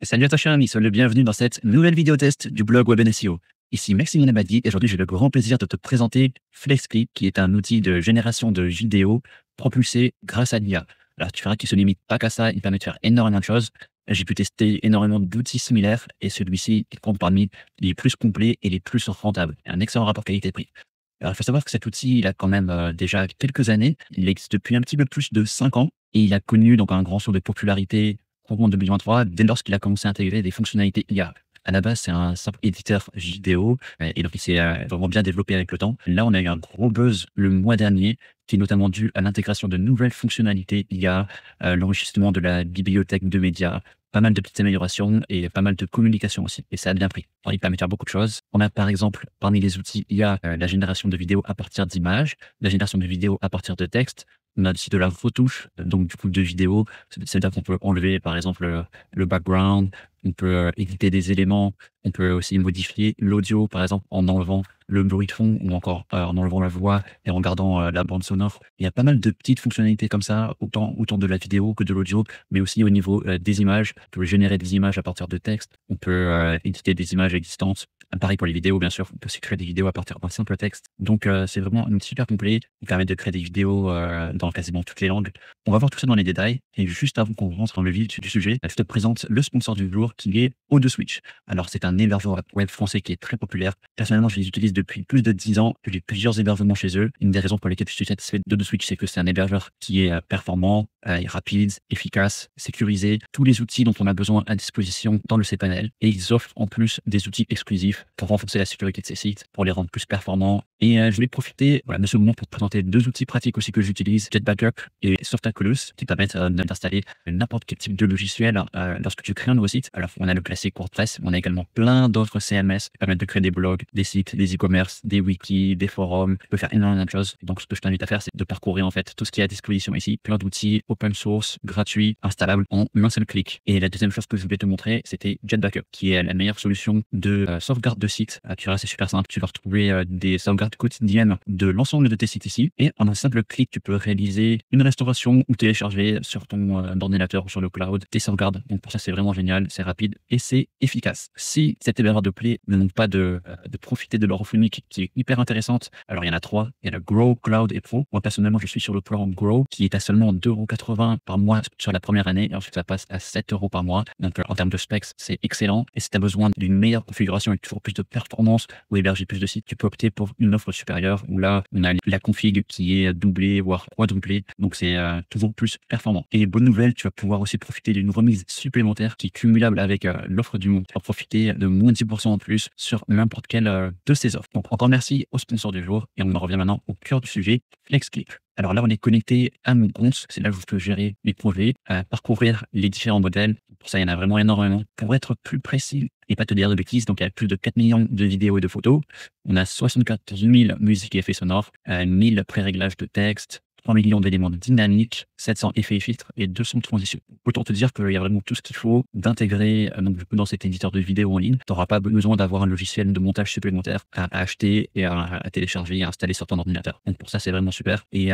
Salut à toi cher ami, sois le bienvenu dans cette nouvelle vidéo test du blog Web SEO. Ici Maxime Abadi et aujourd'hui j'ai le grand plaisir de te présenter FlexClip qui est un outil de génération de vidéos propulsé grâce à l'IA. Alors tu verras qu'il se limite pas qu'à ça, il permet de faire énormément de choses. J'ai pu tester énormément d'outils similaires et celui-ci compte parmi les plus complets et les plus rentables. Un excellent rapport qualité-prix. Alors il faut savoir que cet outil il a quand même déjà quelques années, il existe depuis un petit peu plus de 5 ans et il a connu donc un grand saut de popularité courant 2023, dès lorsqu'il a commencé à intégrer des fonctionnalités IA. À la base, c'est un simple éditeur vidéo et donc il s'est vraiment bien développé avec le temps. Là, on a eu un gros buzz le mois dernier qui est notamment dû à l'intégration de nouvelles fonctionnalités IA, l'enrichissement de la bibliothèque de médias, pas mal de petites améliorations et pas mal de communication aussi. Et ça a bien pris. Alors, il permet de faire beaucoup de choses. On a par exemple, parmi les outils IA, la génération de vidéos à partir d'images, la génération de vidéos à partir de texte. On a aussi de la retouche, donc du coup de vidéo. C'est-à-dire qu'on peut enlever par exemple le background, on peut éditer des éléments, on peut aussi modifier l'audio par exemple en enlevant le bruit de fond ou encore en enlevant la voix et en gardant la bande sonore. Il y a pas mal de petites fonctionnalités comme ça, autant de la vidéo que de l'audio, mais aussi au niveau des images. On peut générer des images à partir de texte, on peut éditer des images existantes. Pareil pour les vidéos, bien sûr, on peut aussi créer des vidéos à partir d'un simple texte. Donc, c'est vraiment un outil super complet qui permet de créer des vidéos dans quasiment toutes les langues. On va voir tout ça dans les détails. Et juste avant qu'on rentre dans le vif du sujet, je te présente le sponsor du jour qui est O2Switch. Alors, c'est un hébergeur web français qui est très populaire. Personnellement, je les utilise depuis plus de 10 ans. J'ai plusieurs hébergements chez eux. Une des raisons pour lesquelles je suis satisfait d'O2Switch, c'est que c'est un hébergeur qui est performant, rapide, efficace, sécurisé. Tous les outils dont on a besoin à disposition dans le cPanel. Et ils offrent en plus des outils exclusifs pour renforcer la sécurité de ces sites, pour les rendre plus performants. Et je vais profiter de ce moment pour te présenter deux outils pratiques aussi que j'utilise, JetBackup et Softaculous, qui permettent d'installer n'importe quel type de logiciel lorsque tu crées un nouveau site. Alors, on a le classique WordPress, mais on a également plein d'autres CMS qui permettent de créer des blogs, des sites, des e-commerce, des wikis, des forums. Tu peux faire énormément de choses. Donc, ce que je t'invite à faire, c'est de parcourir en fait tout ce qui est à disposition ici. Plein d'outils open source, gratuits, installables en un seul clic. Et la deuxième chose que je voulais te montrer, c'était JetBackup, qui est la meilleure solution de sauvegarde de site. Tu verras, c'est super simple. Tu vas retrouver des sauvegardes quotidiennes de l'ensemble de tes sites ici. Et en un simple clic, tu peux réaliser une restauration ou télécharger sur ton ordinateur ou sur le cloud tes sauvegardes. Donc pour ça, c'est vraiment génial, c'est rapide et c'est efficace. Si cette hébergeur de plaît, ne manque pas de profiter de leur offre unique qui est hyper intéressante. Alors il y en a trois. Il y a le Grow, Cloud et Pro. Moi, personnellement, je suis sur le plan Grow qui est à seulement 2,80 € par mois sur la première année. Et ensuite, ça passe à 7 € par mois. Donc en termes de specs, c'est excellent. Et si tu as besoin d'une meilleure configuration et toujours plus de performance ou héberger plus de sites, tu peux opter pour une offre supérieure où là, on a la config qui est doublée, voire quadruplée. Donc, c'est toujours plus performant. Et bonne nouvelle, tu vas pouvoir aussi profiter d'une remise supplémentaire qui est cumulable avec l'offre du mois. Tu vas profiter de moins de 10% en plus sur n'importe quelle de ces offres. Donc, encore merci au sponsor du jour. Et on en revient maintenant au cœur du sujet, FlexClip. Alors là, on est connecté à mon compte. C'est là où je peux gérer mes projets, parcourir les différents modèles. Pour ça, il y en a vraiment énormément. Pour être plus précis et pas te dire de bêtises, donc il y a plus de 4 millions de vidéos et de photos. On a 74 000 musiques et effets sonores, 1000 pré-réglages de texte, 3 millions d'éléments dynamiques, 700 effets et filtres et 200 transitions. Autant te dire qu'il y a vraiment tout ce qu'il faut d'intégrer dans cet éditeur de vidéo en ligne. Tu n'auras pas besoin d'avoir un logiciel de montage supplémentaire à acheter et à télécharger et à installer sur ton ordinateur. Donc pour ça, c'est vraiment super. Et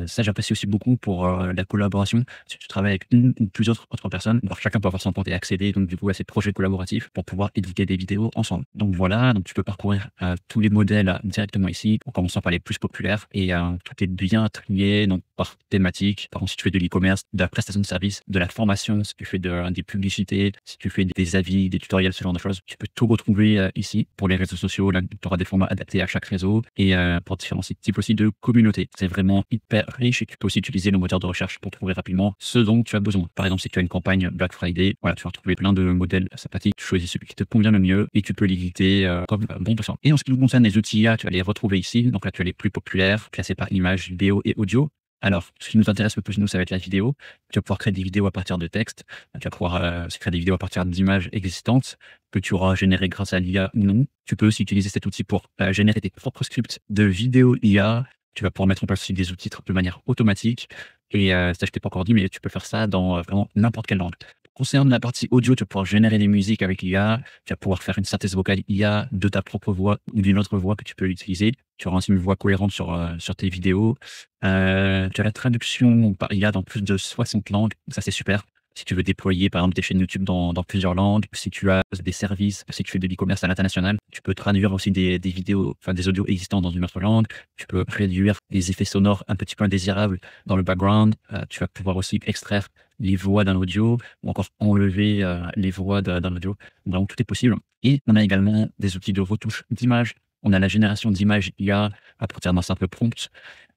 ça, j'apprécie aussi beaucoup pour la collaboration. Si tu travailles avec une ou plusieurs autres personnes, alors chacun peut avoir son compte et accéder donc du coup à ces projets collaboratifs pour pouvoir éditer des vidéos ensemble. Donc voilà, donc tu peux parcourir tous les modèles directement ici, en commençant par les plus populaires et tout est bien trié donc par thématique. Par exemple, si tu fais de l'e-commerce, de la prestation de service, de la formation, si tu fais des publicités, si tu fais des avis, des tutoriels, ce genre de choses, tu peux tout retrouver ici. Pour les réseaux sociaux, là, tu auras des formats adaptés à chaque réseau et pour différents types aussi de communautés. C'est vraiment hyper riche et tu peux aussi utiliser le moteur de recherche pour trouver rapidement ce dont tu as besoin. Par exemple, si tu as une campagne Black Friday, voilà, tu vas retrouver plein de modèles sympathiques. Tu choisis celui qui te convient le mieux et tu peux l'éditer comme bon te semble. Et en ce qui nous concerne les outils IA, tu vas les retrouver ici. Donc là, tu as les plus populaires, classés par image, vidéo et audio. Alors, ce qui nous intéresse le plus, nous, ça va être la vidéo. Tu vas pouvoir créer des vidéos à partir de texte. Tu vas pouvoir créer des vidéos à partir d'images existantes que tu auras générées grâce à l'IA ou non. Tu peux aussi utiliser cet outil pour générer tes propres scripts de vidéo IA. Tu vas pouvoir mettre en place aussi des sous-titres de manière automatique. Et ça, je t'ai pas encore dit, mais tu peux faire ça dans vraiment n'importe quelle langue. Concernant la partie audio, tu vas pouvoir générer des musiques avec l'IA. Tu vas pouvoir faire une synthèse vocale IA de ta propre voix ou d'une autre voix que tu peux utiliser. Tu auras ainsi une voix cohérente sur tes vidéos. Tu as la traduction par IA dans plus de 60 langues. Ça, c'est super. Si tu veux déployer, par exemple, tes chaînes YouTube dans plusieurs langues, si tu as des services, si tu fais de l'e-commerce à l'international, tu peux traduire aussi des vidéos, enfin des audios existants dans une autre langue. Tu peux réduire les effets sonores un petit peu indésirables dans le background. Tu vas pouvoir aussi extraire les voix d'un audio ou encore enlever les voix d'un audio. Donc, tout est possible. Et on a également des outils de retouche d'images. On a la génération d'images IA à partir d'un simple prompt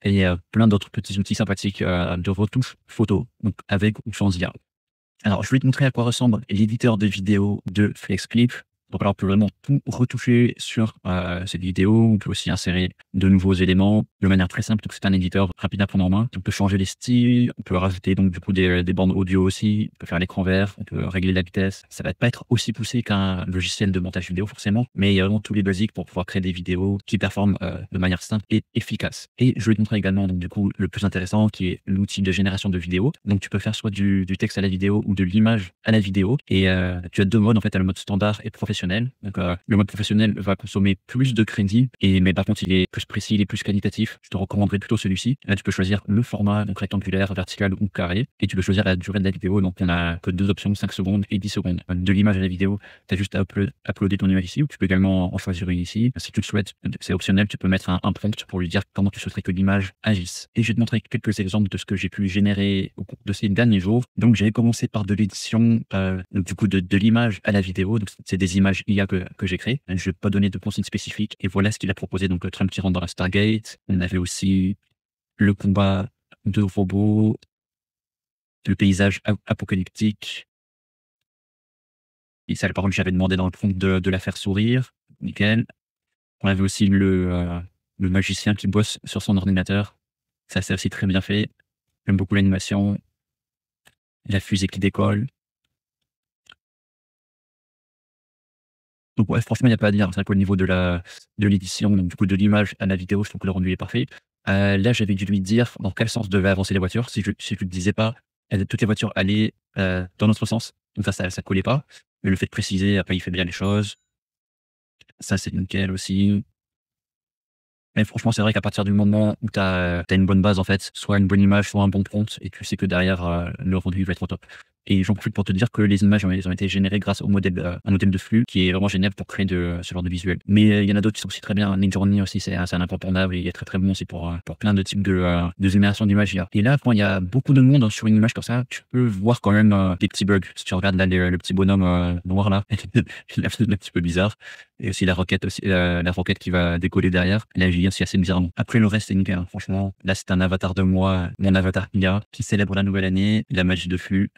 et plein d'autres petits outils sympathiques de retouche photo, donc avec ou sans IA. Alors, je vais te montrer à quoi ressemble l'éditeur de vidéo de FlexClip. Donc, alors, on peut vraiment tout retoucher sur cette vidéo. On peut aussi insérer de nouveaux éléments de manière très simple. Donc, c'est un éditeur rapide à prendre en main. On peut changer les styles. On peut rajouter donc du coup des bandes audio aussi. On peut faire l'écran vert. On peut régler la vitesse. Ça va pas être aussi poussé qu'un logiciel de montage vidéo forcément, mais il y a vraiment tous les basiques pour pouvoir créer des vidéos qui performent de manière simple et efficace. Et je vais te montrer également donc du coup le plus intéressant qui est l'outil de génération de vidéos. Donc, tu peux faire soit du texte à la vidéo ou de l'image à la vidéo. Et tu as deux modes en fait, le mode standard et professionnel. Donc, le mode professionnel va consommer plus de crédit, mais par contre, il est plus précis, il est plus qualitatif. Je te recommanderais plutôt celui-ci. Là, tu peux choisir le format, donc rectangulaire, vertical ou carré, et tu peux choisir la durée de la vidéo. Donc, on a que deux options, 5 secondes et 10 secondes. De l'image à la vidéo, tu as juste à uploader ton image ici, ou tu peux également en choisir une ici. Si tu le souhaites, c'est optionnel, tu peux mettre un prompt pour lui dire comment tu souhaiterais que l'image agisse. Et je vais te montrer quelques exemples de ce que j'ai pu générer au cours de ces derniers jours. Donc, j'ai commencé par de l'édition, du coup, de l'image à la vidéo. Donc, c'est des images IA que j'ai créées. Je ne vais pas donner de consignes spécifiques. Et voilà ce qu'il a proposé. Donc, le Trump qui rentre dans la Stargate. On avait aussi le combat de robots, le paysage apocalyptique. Et ça, par contre, j'avais demandé dans le prompt de la faire sourire. Nickel. On avait aussi le magicien qui bosse sur son ordinateur. Ça, c'est aussi très bien fait. J'aime beaucoup l'animation. La fusée qui décolle. Donc ouais, franchement, il n'y a pas à dire. C'est vrai qu'au niveau de l'édition, donc du coup de l'image à la vidéo, je trouve que le rendu est parfait. Là, j'avais dû lui dire dans quel sens devaient avancer les voitures. Si je ne le disais pas, toutes les voitures allaient dans notre sens. Donc ça collait pas. Mais le fait de préciser, après, il fait bien les choses. Ça, c'est nickel aussi. Mais franchement, c'est vrai qu'à partir du moment où tu as une bonne base, en fait, soit une bonne image, soit un bon prompt, et tu sais que derrière, le rendu va être au top. Et j'en profite pour te dire que les images elles ont été générées grâce au modèle, un modèle de flux qui est vraiment génial pour créer ce genre de visuel. Mais il y en a d'autres qui sont aussi très bien. Midjourney aussi, c'est un incontournable et il est très très bon aussi pour plein de types de génération d'images IA. Et là, quand il y a beaucoup de monde sur une image comme ça, tu peux voir quand même des petits bugs. Si tu regardes là le petit bonhomme noir là, il est un petit peu bizarre. Et aussi la roquette qui va décoller derrière. Là, j'y aussi assez bizarrement. Après, le reste, c'est nickel, hein. Franchement, là, c'est un avatar de moi, mon avatar IA, qui célèbre la nouvelle année, la magie de flux.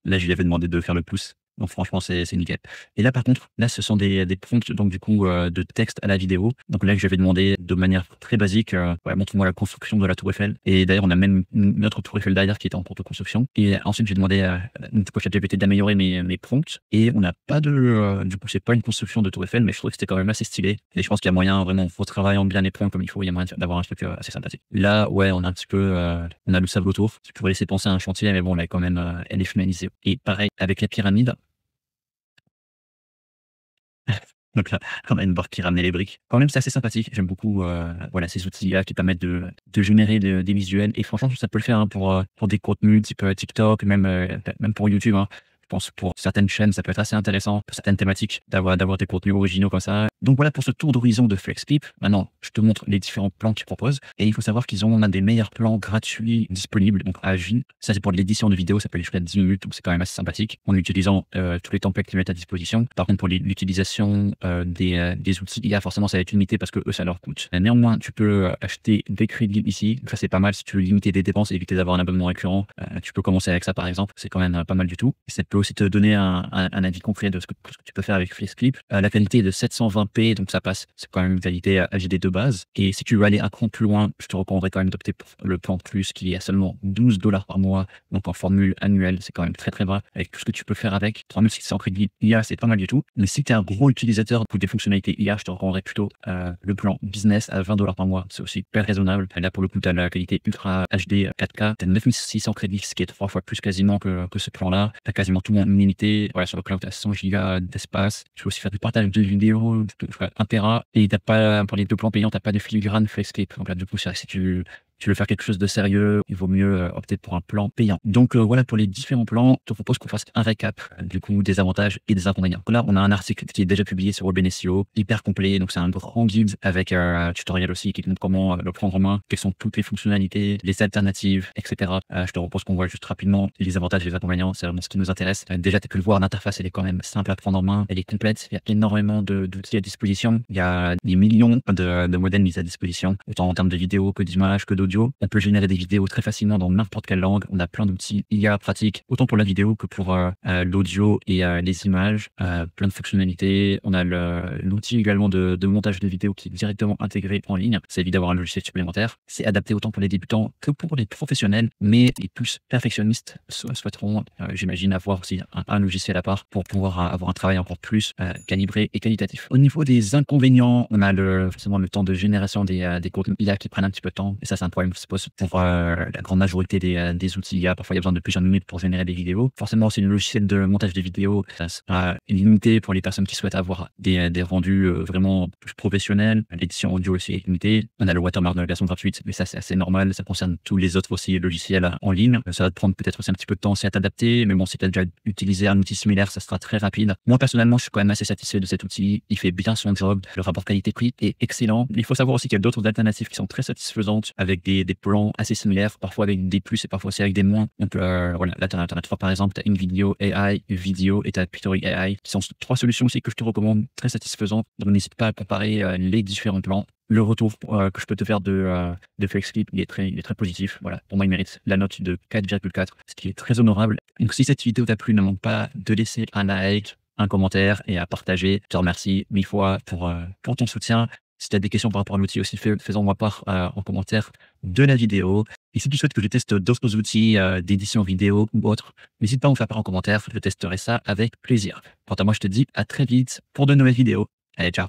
Là, je lui avais demandé de faire le pouce. Donc franchement, c'est nickel. Et là, par contre, là, ce sont des prompts, donc du coup, de texte à la vidéo. Donc là, je lui avais demandé de manière très basique, montre-moi la construction de la tour Eiffel. Et d'ailleurs, on a même une autre tour Eiffel derrière qui était en cours de construction. Et ensuite, j'ai demandé à ChatGPT d'améliorer mes prompts. Et on n'a pas du coup, c'est pas une construction de tour Eiffel, mais je trouve que c'était quand même assez stylé. Et je pense qu'il y a moyen, vraiment, en travaillant bien les prompts comme il faut, il y a moyen d'avoir un truc assez sympathique. Là, ouais, on a un petit peu, on a le sable autour. Tu pourrais laisser penser à un chantier, mais bon, là, quand même, elle est finalisée. Et pareil, avec la pyramide, donc là, on a une barre qui ramenait les briques. Quand même, c'est assez sympathique. J'aime beaucoup voilà, ces outils-là qui permettent de générer des visuels. Et franchement, ça peut le faire hein, pour des contenus type TikTok, même pour YouTube. Hein. Je pense pour certaines chaînes, ça peut être assez intéressant, pour certaines thématiques, d'avoir des contenus originaux comme ça. Donc voilà pour ce tour d'horizon de FlexClip. Maintenant, je te montre les différents plans qu'ils proposent. Et il faut savoir qu'ils ont un des meilleurs plans gratuits disponibles, donc à vie. Ça, c'est pour l'édition de vidéo, ça peut aller jusqu'à 10 minutes, donc c'est quand même assez sympathique, en utilisant tous les templates qu'ils mettent à disposition. Par contre, pour l'utilisation des outils IA, forcément, ça va être limité parce que eux, ça leur coûte. Néanmoins, tu peux acheter des crédits ici. Ça, c'est pas mal si tu veux limiter des dépenses et éviter d'avoir un abonnement récurrent. Tu peux commencer avec ça, par exemple. C'est quand même pas mal du tout. Et ça peut aussi te donner un avis concret de ce que tu peux faire avec FlexClip. La qualité est de 720p, donc ça passe. C'est quand même une qualité HD de base. Et si tu veux aller un cran plus loin, je te recommanderais quand même d'opter pour le plan plus qui est à seulement $12 par mois. Donc en formule annuelle, c'est quand même très très bas. Avec tout ce que tu peux faire avec, 3600 crédits IA, c'est pas mal du tout. Mais si tu es un gros utilisateur pour des fonctionnalités IA, je te recommanderais plutôt le plan business à $20 par mois. C'est aussi hyper raisonnable. Là, pour le coup, tu as la qualité ultra HD 4K. Tu as 9600 crédits, ce qui est 3 fois plus quasiment que ce plan-là. Tu as quasiment tout en illimité. Voilà, sur le cloud, tu as 100 Go d'espace. Tu peux aussi faire du partage de vidéos, 1 Tera. Et t'as pas, pour les deux plans payants, tu n'as pas de filigrane FlexClip. Donc là, du coup, si tu tu veux faire quelque chose de sérieux, il vaut mieux opter pour un plan payant. Donc voilà pour les différents plans. Je te propose qu'on fasse un récap du coup des avantages et des inconvénients. Là, on a un article qui est déjà publié sur Webben SEO, hyper complet. Donc c'est un grand guide avec un tutoriel aussi qui te montre comment le prendre en main, quelles sont toutes les fonctionnalités, les alternatives, etc. Je te propose qu'on voit juste rapidement les avantages et les inconvénients. C'est vraiment ce qui nous intéresse. Déjà, tu as pu le voir, l'interface elle est quand même simple à prendre en main, elle est complète. Il y a énormément d'outils à disposition. Il y a des millions de modèles mis à disposition, autant en termes de vidéos que d'images que d'audio. On peut générer des vidéos très facilement dans n'importe quelle langue. On a plein d'outils IA pratiques, autant pour la vidéo que pour l'audio et les images. Plein de fonctionnalités. On a l'outil également de montage de vidéos qui est directement intégré en ligne. Ça évite d'avoir un logiciel supplémentaire. C'est adapté autant pour les débutants que pour les professionnels, mais les plus perfectionnistes souhaiteront, j'imagine, avoir aussi un logiciel à part pour pouvoir avoir un travail encore plus calibré et qualitatif. Au niveau des inconvénients, on a forcément le temps de génération des contenus IA qui prennent un petit peu de temps. Et ça, c'est un problème qui se pose pour la grande majorité des outils IA. Parfois, il y a besoin de plusieurs minutes pour générer des vidéos. Forcément, c'est le logiciel de montage de vidéos. Ça sera limité pour les personnes qui souhaitent avoir des rendus vraiment plus professionnels. L'édition audio aussi est limitée. On a le watermark de la version gratuite, mais ça, c'est assez normal. Ça concerne tous les autres aussi logiciels en ligne. Ça va te prendre peut-être aussi un petit peu de temps à t'adapter, mais bon, si tu as déjà utilisé un outil similaire, ça sera très rapide. Moi, personnellement, je suis quand même assez satisfait de cet outil. Il fait bien son job. Le rapport qualité-prix est excellent. Il faut savoir aussi qu'il y a d'autres alternatives qui sont très satisfaisantes avec des plans assez similaires, parfois avec des plus et parfois aussi avec des moins. Donc, voilà, là, tu en as trois par exemple. Tu as InVideo AI, Vidéo et tu as Pictory AI, qui sont trois solutions aussi que je te recommande, très satisfaisantes. Donc, n'hésite pas à comparer les différents plans. Le retour que je peux te faire de FlexClip, il est très positif. Voilà, pour moi, il mérite la note de 4,4, ce qui est très honorable. Donc, si cette vidéo t'a plu, ne manque pas de laisser un like, un commentaire et à partager. Je te remercie 1000 fois pour ton soutien. Si tu as des questions par rapport à l'outil aussi, faisons-moi part en commentaire de la vidéo. Et si tu souhaites que je teste d'autres outils d'édition vidéo ou autres, n'hésite pas à me faire part en commentaire. Je testerai ça avec plaisir. Quant à moi, je te dis à très vite pour de nouvelles vidéos. Allez, ciao!